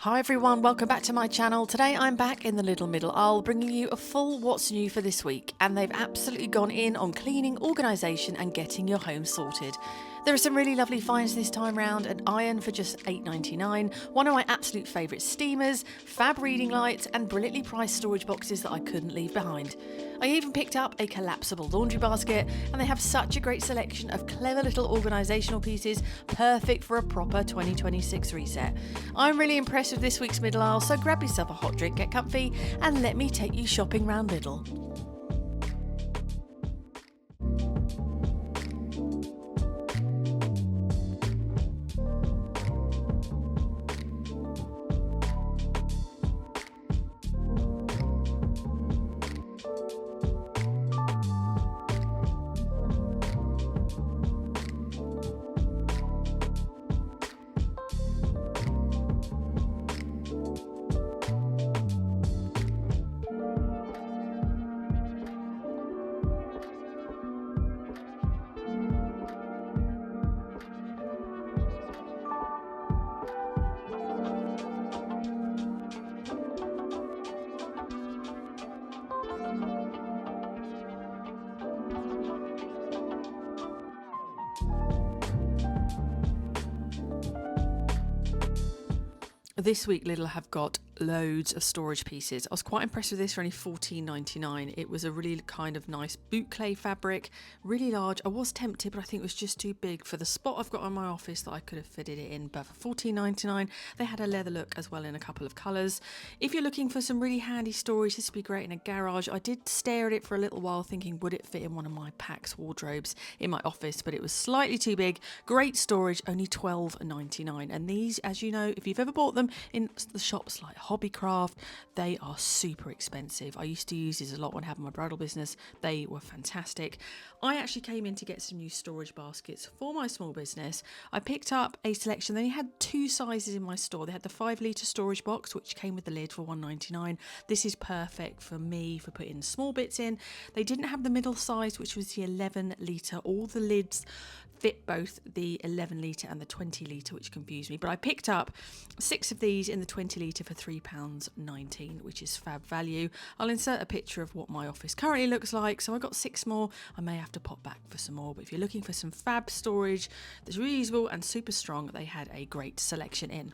Hi everyone, welcome back to my channel. Today I'm back in the Lidl Middle Aisle bringing you a full what's new for this week, and they've absolutely gone in on cleaning, organisation and getting your home sorted. There are some really lovely finds this time round: an iron for just £8.99, one of my absolute favourite steamers, fab reading lights and brilliantly priced storage boxes that I couldn't leave behind. I even picked up a collapsible laundry basket, and they have such a great selection of clever little organisational pieces, perfect for a proper 2026 reset. I'm really impressed with this week's Middle Aisle, so grab yourself a hot drink, get comfy and let me take you shopping round Lidl. This week Lidl have got loads of storage pieces. I was quite impressed with this for only £14.99. It was a really kind of nice boucle fabric, really large. I was tempted, but I think it was just too big for the spot I've got in my office that I could have fitted it in. But for £14.99, they had a leather look as well in a couple of colours. If you're looking for some really handy storage, this would be great in a garage. I did stare at it for a little while thinking, would it fit in one of my Pax wardrobes in my office? But it was slightly too big. Great storage, only £12.99. And these, as you know, if you've ever bought them in the shops like Hobbycraft, they are super expensive. I used to use these a lot when having my bridal business. They were fantastic. I actually came in to get some new storage baskets for my small business. I picked up a selection. They had two sizes in my store. They had the 5 litre storage box, which came with the lid for £1.99. This is perfect for me for putting small bits in. They didn't have the middle size, which was the 11 litre. All the lids fit both the 11 litre and the 20 litre, which confused me. But I picked up 6 of these in the 20 litre for £3.19, which is fab value. I'll insert a picture of what my office currently looks like. So I got 6 more. I may have to pop back for some more. But if you're looking for some fab storage that's reusable and super strong, they had a great selection in.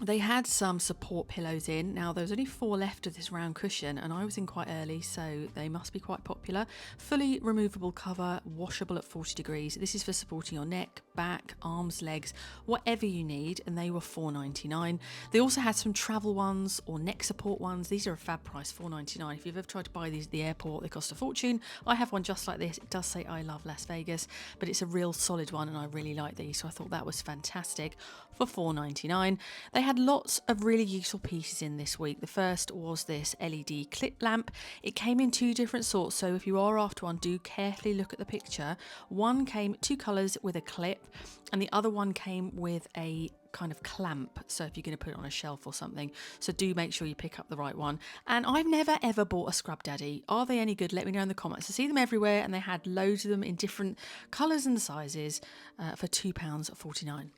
They had some support pillows in. Now, there was only 4 left of this round cushion, and I was in quite early, so they must be quite popular. Fully removable cover, washable at 40 degrees. This is for supporting your neck, back, arms, legs, whatever you need, and they were £4.99. They also had some travel ones or neck support ones. These are a fab price, £4.99. If you've ever tried to buy these at the airport, they cost a fortune. I have one just like this. It does say I love Las Vegas, but it's a real solid one, and I really like these, so I thought that was fantastic for £4.99. They had lots of really useful pieces in this week. The first was this LED clip lamp. It came in 2 different sorts, so if you are after one, do carefully look at the picture. One came 2 colours with a clip, and the other one came with a kind of clamp, so if you're going to put it on a shelf or something. So do make sure you pick up the right one. And I've never ever bought a Scrub Daddy. Are they any good? Let me know in the comments. I see them everywhere, and they had loads of them in different colours and sizes for £2.49.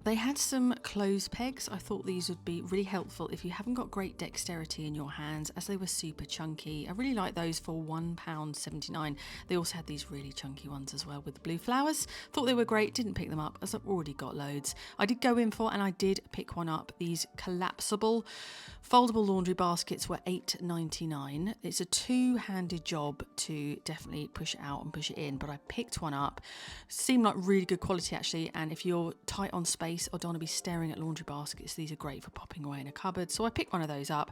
They had some clothes pegs. I thought these would be really helpful if you haven't got great dexterity in your hands, as they were super chunky. I really like those for £1.79. They also had these really chunky ones as well with the blue flowers. Thought they were great, didn't pick them up as I've already got loads. I did go in for, and I did pick one up, these collapsible foldable laundry baskets were £8.99. It's a two-handed job to definitely push it out and push it in, but I picked one up. Seemed like really good quality actually, and if you're tight on space or don't want to be staring at laundry baskets, these are great for popping away in a cupboard. So I picked one of those up,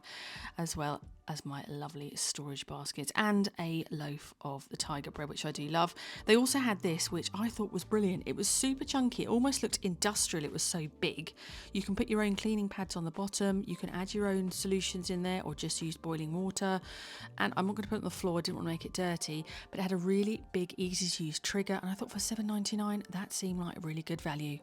as well as my lovely storage baskets and a loaf of the tiger bread, which I do love. They also had this, which I thought was brilliant. It was super chunky. It almost looked industrial. It was so big. You can put your own cleaning pads on the bottom. You can add your own solutions in there or just use boiling water. And I'm not going to put it on the floor. I didn't want to make it dirty, but it had a really big, easy to use trigger. And I thought for £7.99, that seemed like a really good value.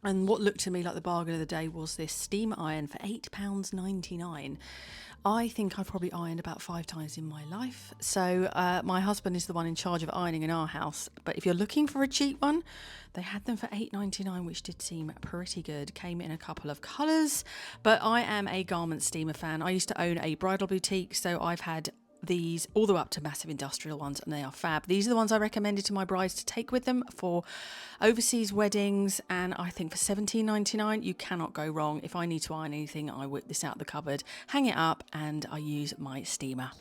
And what looked to me like the bargain of the day was this steam iron for £8.99. I think I've probably ironed about 5 times in my life. So my husband is the one in charge of ironing in our house. But if you're looking for a cheap one, they had them for £8.99, which did seem pretty good. Came in a couple of colours. But I am a garment steamer fan. I used to own a bridal boutique, so I've had these all the way up to massive industrial ones, and they are fab. These are the ones I recommended to my brides to take with them for overseas weddings, and I think for £17.99 you cannot go wrong. If I need to iron anything, I whip this out of the cupboard, hang it up, and I use my steamer.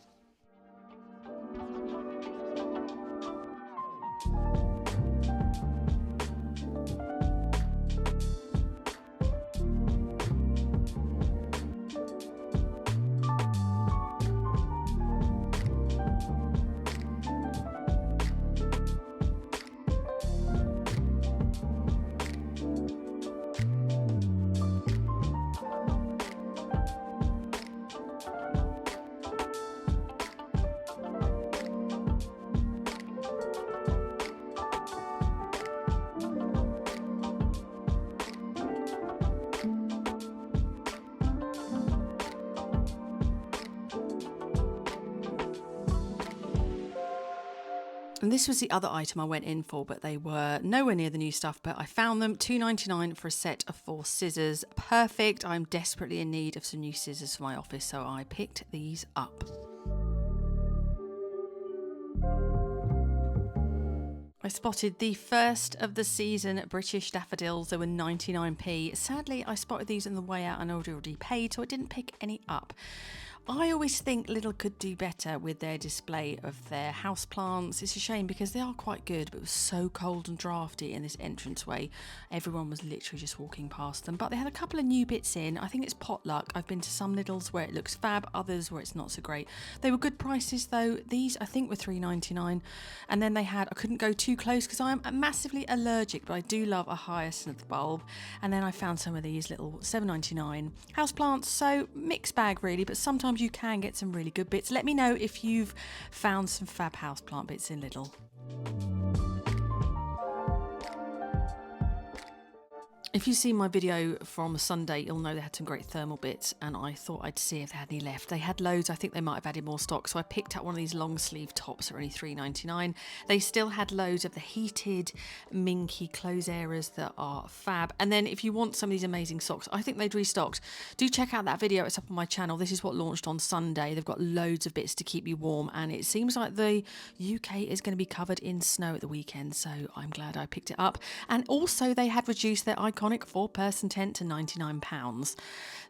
And this was the other item I went in for, but they were nowhere near the new stuff, but I found them. £2.99 for a set of 4 scissors. Perfect. I'm desperately in need of some new scissors for my office, so I picked these up. I spotted the first of the season British daffodils. They were 99p. Sadly, I spotted these on the way out and I'd already paid, so I didn't pick any up. I always think Lidl could do better with their display of their houseplants. It's a shame because they are quite good, but it was so cold and drafty in this entranceway. Everyone was literally just walking past them. But they had a couple of new bits in. I think it's potluck. I've been to some Lidls where it looks fab, others where it's not so great. They were good prices though. These I think were £3.99. And then they had, I couldn't go too close because I'm massively allergic, but I do love a hyacinth bulb. And then I found some of these little £7.99 houseplants. So mixed bag really, but sometimes you can get some really good bits. Let me know if you've found some fab houseplant bits in Lidl. If you've seen my video from Sunday, you'll know they had some great thermal bits, and I thought I'd see if they had any left. They had loads. I think they might have added more stock, so I picked up one of these long sleeve tops for only £3.99. They still had loads of the heated minky clothes areas that are fab. And then if you want some of these amazing socks, I think they'd restocked. Do check out that video. It's up on my channel. This is what launched on Sunday. They've got loads of bits to keep you warm, and it seems like the UK is going to be covered in snow at the weekend, so I'm glad I picked it up. And also they had reduced their iconic iconic 4-person tent to £99.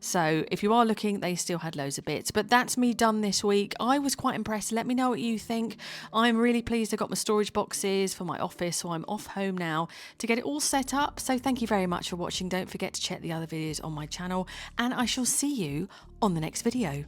So if you are looking, they still had loads of bits. But that's me done this week. I was quite impressed. Let me know what you think. I'm really pleased I got my storage boxes for my office, so I'm off home now to get it all set up. So thank you very much for watching. Don't forget to check the other videos on my channel, and I shall see you on the next video.